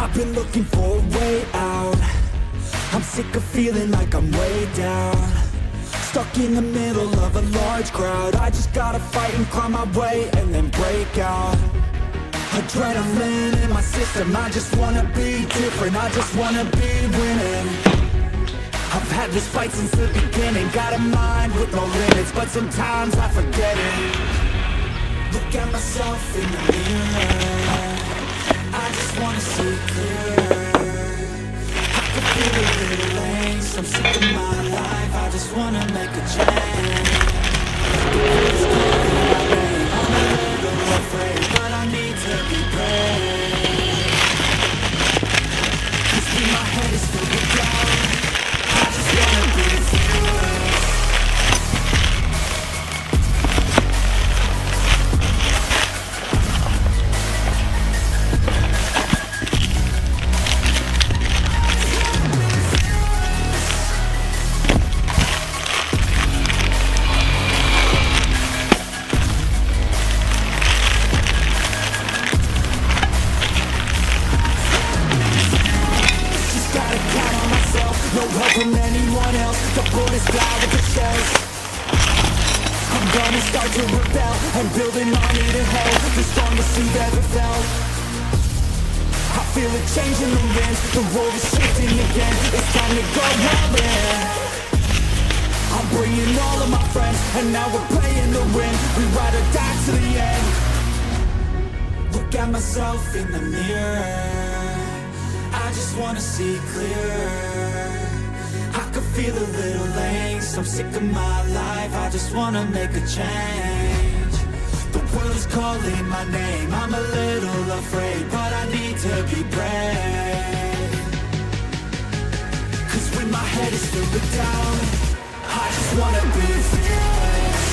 I've been looking for a way out. I'm sick of feeling like I'm way down, stuck in the middle of a large crowd. I just gotta fight and climb my way and then break out. Adrenaline in my system, I just wanna be different, I just wanna be winning. I've had this fight since the beginning, got a mind with no limits, but sometimes I forget it. Look at myself in the mirror, I just wanna see clear. I can feel a little angst, I'm sick of my life, I just wanna make a change. The world's calling my name, I'm a little afraid, but I need to be brave. 'Cause when my head is filled with doubt, I just wanna be fearless. No help from anyone else, the bullets fly with the shells. I'm gonna start to rebel and build an army to hell, the strongest you've ever felt. I feel a change in the wind, the world is shifting again, it's time to go all in. I'm bringing all of my friends, and now we're playing to win, we ride or die to the end. Look at myself in the mirror, I just wanna see clearer. I can feel a little angst, I'm sick of my life, I just wanna make a change. The world is calling my name, I'm a little afraid, but I need to be brave. 'Cause when my head is filled with doubt, I just wanna be fearless.